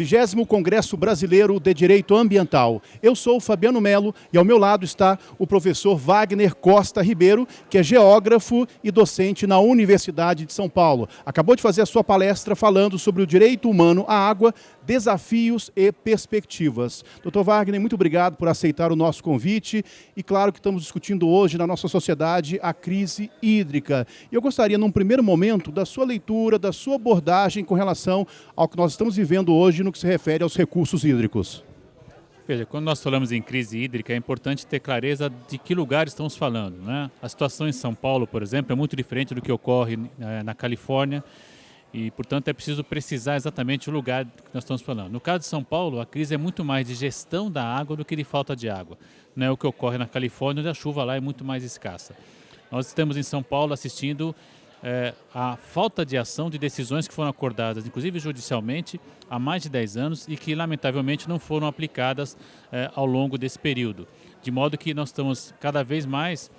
20º Congresso Brasileiro de Direito Ambiental. Eu sou o Fabiano Melo e ao meu lado está o professor Wagner Costa Ribeiro, que é geógrafo e docente na Universidade de São Paulo. Acabou de fazer a sua palestra falando sobre o direito humano à água, desafios e perspectivas. Dr. Wagner, muito obrigado por aceitar o nosso convite e claro que estamos discutindo hoje na nossa sociedade a crise hídrica. E eu gostaria, num primeiro momento, da sua leitura, da sua abordagem com relação ao que nós estamos vivendo hoje no que se refere aos recursos hídricos. Veja, quando nós falamos em crise hídrica, é importante ter clareza de que lugar estamos falando, né? A situação em São Paulo, por exemplo, é muito diferente do que ocorre na Califórnia e, portanto, é preciso precisar exatamente o lugar que nós estamos falando. No caso de São Paulo, a crise é muito mais de gestão da água do que de falta de água. Não é o que ocorre na Califórnia, onde a chuva lá é muito mais escassa. Nós estamos em São Paulo assistindo a falta de ação de decisões que foram acordadas, inclusive judicialmente, há mais de 10 anos e que, lamentavelmente, não foram aplicadas ao longo desse período. De modo que nós estamos cada vez mais,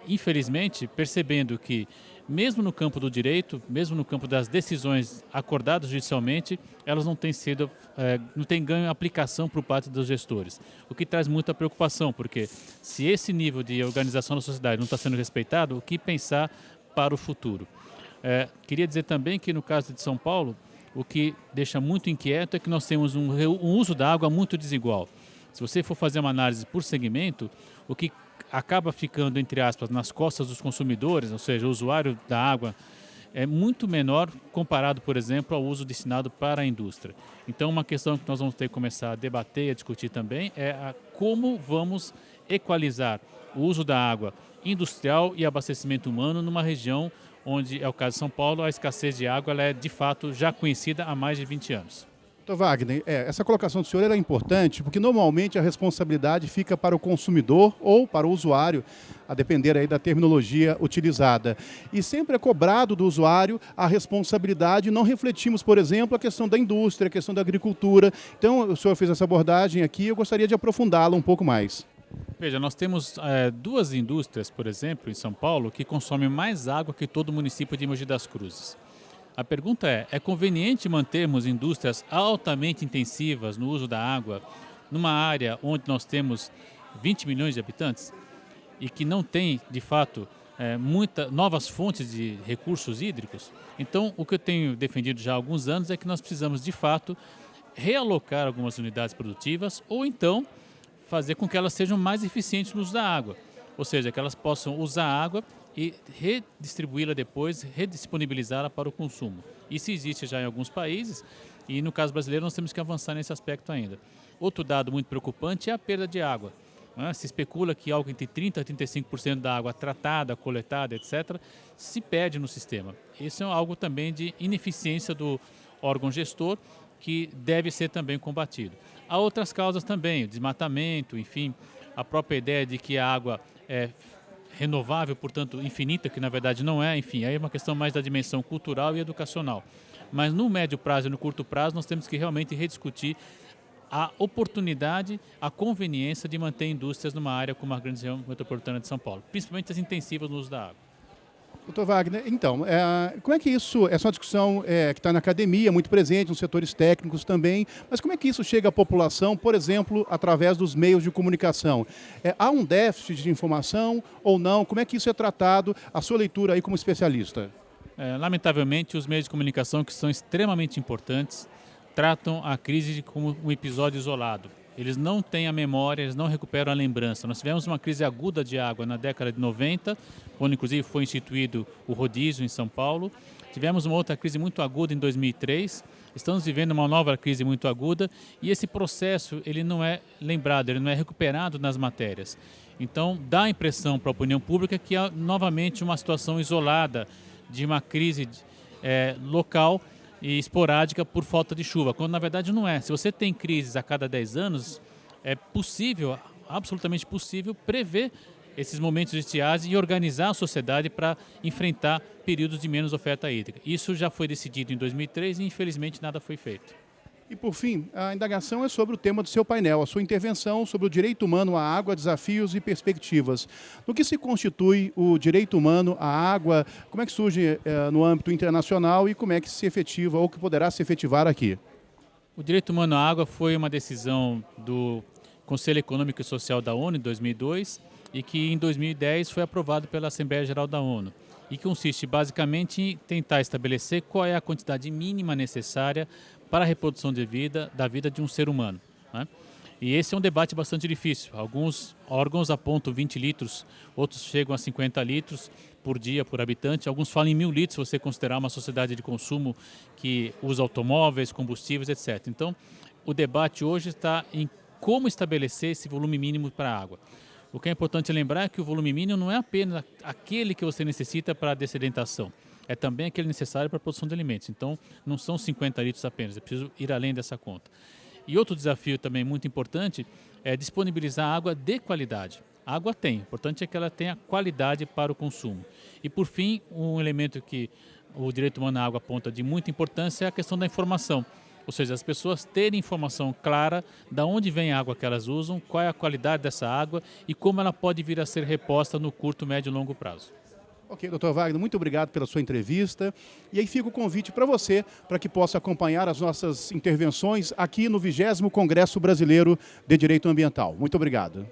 infelizmente, percebendo que, mesmo no campo do direito, mesmo no campo das decisões acordadas judicialmente, elas não têm ganho aplicação por parte dos gestores. O que traz muita preocupação, porque se esse nível de organização da sociedade não está sendo respeitado, o que pensar para o futuro? Queria dizer também que no caso de São Paulo, o que deixa muito inquieto é que nós temos um uso da água muito desigual. Se você for fazer uma análise por segmento, o que acaba ficando, entre aspas, nas costas dos consumidores, ou seja, o usuário da água, é muito menor comparado, por exemplo, ao uso destinado para a indústria. Então, uma questão que nós vamos ter que começar a debater e a discutir também é como vamos equalizar o uso da água industrial e abastecimento humano numa região onde, é o caso de São Paulo, a escassez de água ela é, de fato, já conhecida há mais de 20 anos. Dr. Wagner, essa colocação do senhor é importante porque normalmente a responsabilidade fica para o consumidor ou para o usuário, a depender aí da terminologia utilizada. E sempre é cobrado do usuário a responsabilidade, não refletimos, por exemplo, a questão da indústria, a questão da agricultura. Então, o senhor fez essa abordagem aqui, eu gostaria de aprofundá-la um pouco mais. Veja, nós temos duas indústrias, por exemplo, em São Paulo, que consomem mais água que todo o município de Mogi das Cruzes. A pergunta é conveniente mantermos indústrias altamente intensivas no uso da água numa área onde nós temos 20 milhões de habitantes e que não tem, de fato, novas fontes de recursos hídricos? Então, o que eu tenho defendido já há alguns anos é que nós precisamos, de fato, realocar algumas unidades produtivas ou então fazer com que elas sejam mais eficientes no uso da água, ou seja, que elas possam usar a água e redistribuí-la depois, redisponibilizá-la para o consumo. Isso existe já em alguns países e no caso brasileiro nós temos que avançar nesse aspecto ainda. Outro dado muito preocupante é a perda de água. Se especula que algo entre 30% a 35% da água tratada, coletada, etc., se perde no sistema. Isso é algo também de ineficiência do órgão gestor que deve ser também combatido. Há outras causas também, o desmatamento, enfim, a própria ideia de que a água é renovável, portanto infinita, que na verdade não é, enfim, aí é uma questão mais da dimensão cultural e educacional. Mas no médio prazo e no curto prazo nós temos que realmente rediscutir a oportunidade, a conveniência de manter indústrias numa área como a grande região metropolitana de São Paulo, principalmente as intensivas no uso da água. Dr. Wagner, então, como é que isso, essa é uma discussão que está na academia, muito presente, nos setores técnicos também, mas como é que isso chega à população, por exemplo, através dos meios de comunicação? Há um déficit de informação ou não? Como é que isso é tratado? A sua leitura aí como especialista? Lamentavelmente, os meios de comunicação, que são extremamente importantes, tratam a crise como um episódio isolado. Eles não têm a memória, eles não recuperam a lembrança. Nós tivemos uma crise aguda de água na década de 90, quando inclusive foi instituído o rodízio em São Paulo. Tivemos uma outra crise muito aguda em 2003. Estamos vivendo uma nova crise muito aguda e esse processo ele não é lembrado, ele não é recuperado nas matérias. Então dá a impressão para a opinião pública que há novamente uma situação isolada de uma crise local e esporádica por falta de chuva, quando na verdade não é. Se você tem crises a cada 10 anos, é possível, absolutamente possível, prever esses momentos de estiagem e organizar a sociedade para enfrentar períodos de menos oferta hídrica. Isso já foi decidido em 2003 e infelizmente nada foi feito. E por fim, a indagação é sobre o tema do seu painel, a sua intervenção sobre o direito humano à água, desafios e perspectivas. No que se constitui o direito humano à água, como é que surge no âmbito internacional e como é que se efetiva ou que poderá se efetivar aqui? O direito humano à água foi uma decisão do Conselho Econômico e Social da ONU em 2002 e que em 2010 foi aprovado pela Assembleia Geral da ONU e que consiste basicamente em tentar estabelecer qual é a quantidade mínima necessária para a reprodução da vida de um ser humano, né? E esse é um debate bastante difícil. Alguns órgãos apontam 20 litros, outros chegam a 50 litros por dia, por habitante. Alguns falam em 1.000 litros, se você considerar uma sociedade de consumo que usa automóveis, combustíveis, etc. Então, o debate hoje está em como estabelecer esse volume mínimo para a água. O que é importante lembrar é que o volume mínimo não é apenas aquele que você necessita para a dessedentação. É também aquele necessário para a produção de alimentos. Então, não são 50 litros apenas, é preciso ir além dessa conta. E outro desafio também muito importante é disponibilizar água de qualidade. A água tem, o importante é que ela tenha qualidade para o consumo. E por fim, um elemento que o direito humano à água aponta de muita importância é a questão da informação. Ou seja, as pessoas terem informação clara de onde vem a água que elas usam, qual é a qualidade dessa água e como ela pode vir a ser reposta no curto, médio e longo prazo. Ok, doutor Wagner, muito obrigado pela sua entrevista. E aí fica o convite para você, para que possa acompanhar as nossas intervenções aqui no 20º Congresso Brasileiro de Direito Ambiental. Muito obrigado.